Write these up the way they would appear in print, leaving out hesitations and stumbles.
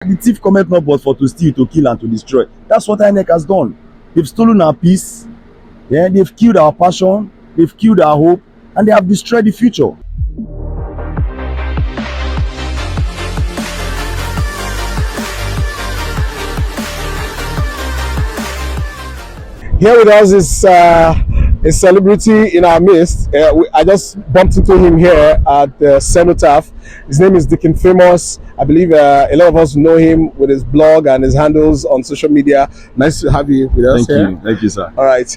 The thief cometh not but for to steal, to kill, and to destroy. That's what INEC has done. They've stolen our peace, yeah, they've killed our passion, they've killed our hope, and they have destroyed the future. Here with us is a celebrity in our midst. I just bumped into him here at the Cenotaph. His name is Deacon Famous. I believe a lot of us know him with his blog and his handles on social media. Nice to have you with us here. Thank you, sir. All right.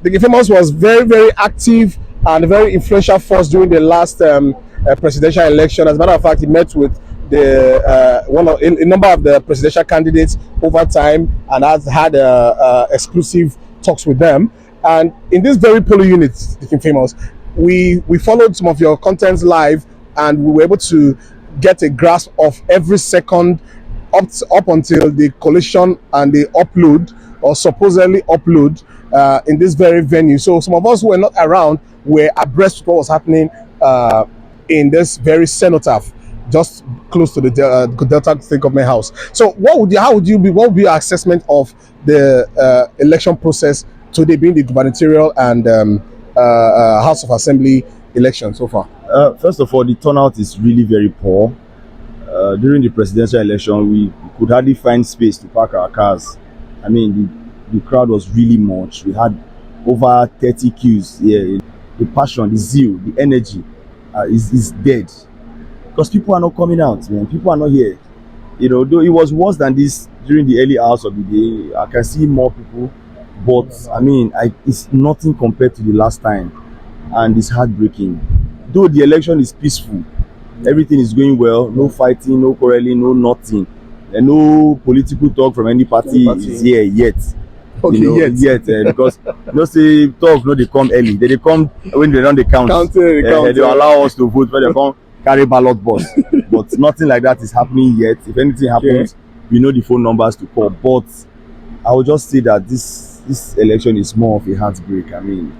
Deacon Famous was very, very active and a very influential force during the last presidential election. As a matter of fact, he met with a number of the presidential candidates over time and has had exclusive talks with them. And in this very polo unit, Deacon Famous, we followed some of your contents live, and we were able to get a grasp of every second up until the collation and the upload, or supposedly upload, in this very venue. So some of us who were not around were abreast of what was happening in this very cenotaph, just close to the Delta State Government House. So what would be your assessment of the election process today, being the gubernatorial and House of Assembly election so far? First of all, the turnout is really very poor. During the presidential election, we could hardly find space to park our cars. I mean, the crowd was really much. We had over 30 queues here. The passion, the zeal, the energy is dead. Because people are not coming out, man. People are not here. You know, though it was worse than this during the early hours of the day, I can see more people. But, I mean, it's nothing compared to the last time. And it's heartbreaking. Though the election is peaceful, everything is going well, no fighting, no quarreling, no nothing. And no political talk from any party is here yet. Okay, you know, because say talk, no, they come early. They come when they run the count. They allow us to vote when they come carry ballot box. But nothing like that is happening yet. If anything happens, we know the phone numbers to call. But I would just say that this election is more of a heartbreak. I mean,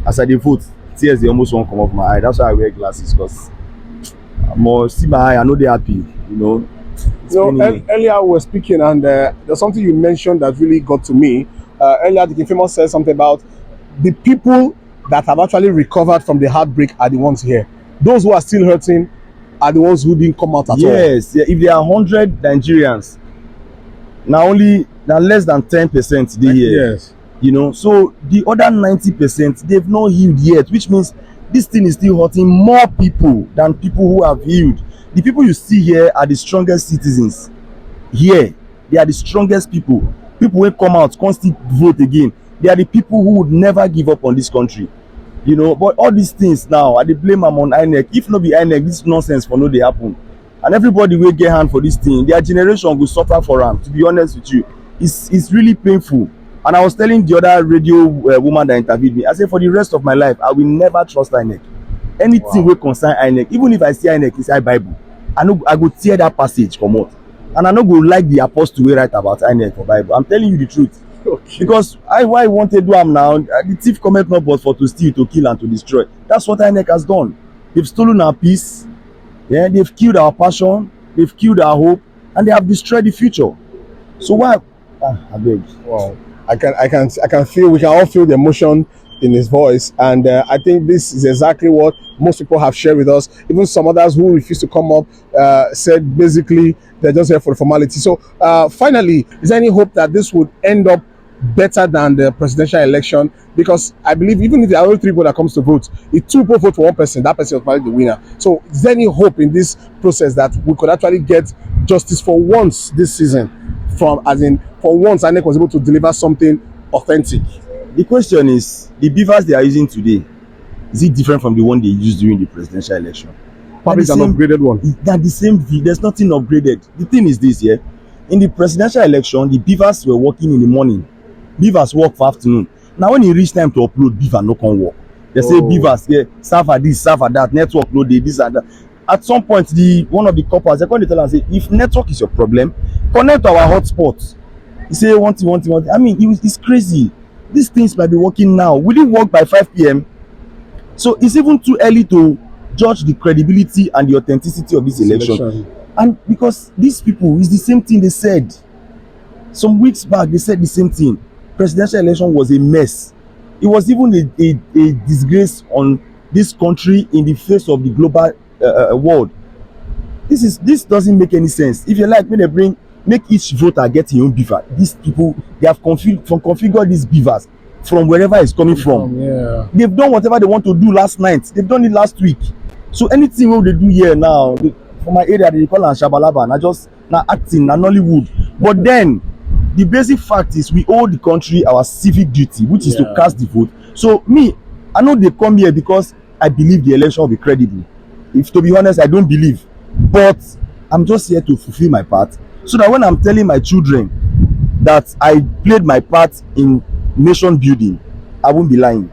as I vote, tears they almost won't come off my eye. That's why I wear glasses, because more see my eye, I know they're happy, you know. Earlier we were speaking, and there's something you mentioned that really got to me. Earlier, the Famous said something about the people that have actually recovered from the heartbreak are the ones here. Those who are still hurting are the ones who didn't come out at all. Yes, yeah, if there are 100 Nigerians, now less than 10% they here. Yes. You know, so the other 90%, they've not healed yet, which means this thing is still hurting more people than people who have healed. The people you see here are the strongest citizens. Here, they are the strongest people. People who come out, constantly vote again. They are the people who would never give up on this country. You know, but all these things now, I dey blame them on INEC. If not be INEC, this nonsense for no dey happen. And everybody will get hand for this thing. Their generation will suffer for them, to be honest with you. It's really painful. And I was telling the other radio woman that interviewed me, I said, for the rest of my life, I will never trust INEC. Anything will concern INEC, even if I see INEC inside Bible, I go tear that passage come out. And I no go like the apostle wey write about INEC for Bible. I'm telling you the truth. Okay. Because why I want to do am now, the thief cometh not but for to steal, to kill, and to destroy. That's what INEC has done. They've stolen our peace, yeah, they've killed our passion, they've killed our hope, and they have destroyed the future. So why? I beg. Wow. I can feel, we can all feel the emotion in his voice, and I think this is exactly what most people have shared with us. Even some others who refused to come up said basically they're just here for the formality. So finally, is there any hope that this would end up better than the presidential election? Because I believe even if there are only 3 people that comes to vote, if 2 people vote for one person, that person is probably the winner. So is there any hope in this process that we could actually get justice for once this season, for once INEC was able to deliver something authentic? The question is, the beavers they are using today, is it different from the one they used during the presidential election? Probably an upgraded one. They're the same. There's nothing upgraded. The thing is this, yeah. In the presidential election, the beavers were working in the morning. Beavers work for afternoon. Now when it reach time to upload, beaver no can work. They say beavers, yeah, serve for this, serve for that, network no dey, this and that. At some point, one of the coppers, they come to tell and say, if network is your problem, connect to our hotspot. He say, want. I mean, it's crazy. These things might be working now. Will it work by 5 p.m.? So it's even too early to judge the credibility and the authenticity of this election. And because these people, is the same thing they said some weeks back. They said the same thing. Presidential election was a mess. It was even a disgrace on this country in the face of the global world. This doesn't make any sense. If you like, when they bring, make each voter get his own beaver. These people, they have configured these beavers from wherever it's coming from. Yeah. They've done whatever they want to do last night. They've done it last week. So anything what they do here now, for my area, they call am shabalaba. Na just na acting, na Nollywood. But then the basic fact is we owe the country our civic duty, which is to cast the vote. So me, I know they come here because I believe the election will be credible. If to be honest, I don't believe, but I'm just here to fulfill my part, so that when I'm telling my children that I played my part in nation building, I won't be lying.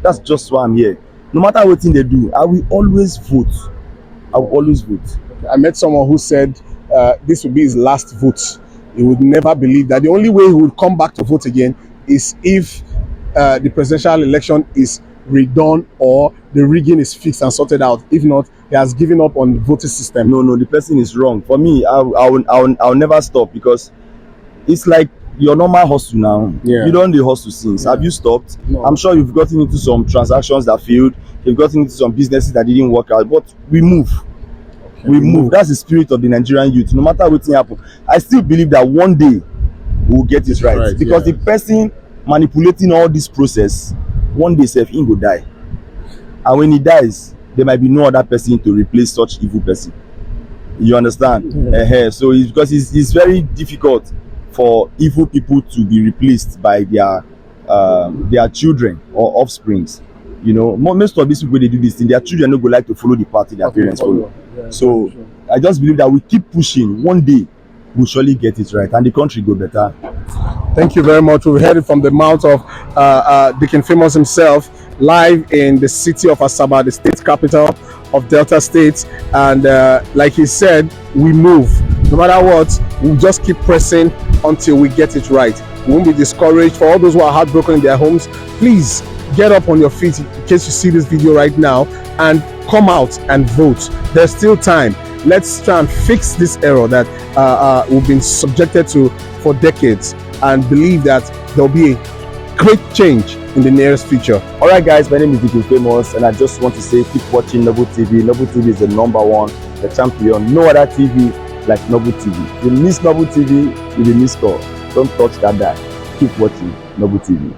That's just why I'm here. No matter what thing they do, I will always vote. I will always vote. I met someone who said this would be his last vote. He would never believe that the only way he would come back to vote again is if the presidential election is redone or the rigging is fixed and sorted out. If not, he has given up on the voting system. No, the person is wrong. For me, I'll never stop, because it's like your normal hustle now. Yeah. You don't the hustle since. Have you stopped? No. I'm sure you've gotten into some transactions that failed. You've gotten into some businesses that didn't work out. But we move. We move. That's the spirit of the Nigerian youth. No matter what thing happen, I still believe that one day we'll get it right. Because the person manipulating all this process, one day self him go die. And when he dies, there might be no other person to replace such evil person. You understand? So it's because it's very difficult for evil people to be replaced by their children or offsprings. You know, most of these people, they do this thing, their children don't go like to follow the party their parents follow. So I just believe that we keep pushing. One day we'll surely get it right and the country go better. Thank you very much. We've heard it from the mouth of Deacon Famous himself, live in the city of Asaba, the state capital of Delta State. And like he said, we move. No matter what, we'll just keep pressing until we get it right. We won't be discouraged. For all those who are heartbroken in their homes, please get up on your feet in case you see this video right now and come out and vote. There's still time. Let's try and fix this error that we've been subjected to for decades, and believe that there'll be a great change in the nearest future. All right, guys, my name is Deacon Famous, and I just want to say keep watching Noble TV. Noble TV is the #1, the champion. No other TV like Noble TV. If you miss Noble TV, you will miss call. Don't touch that dial. Keep watching Noble TV.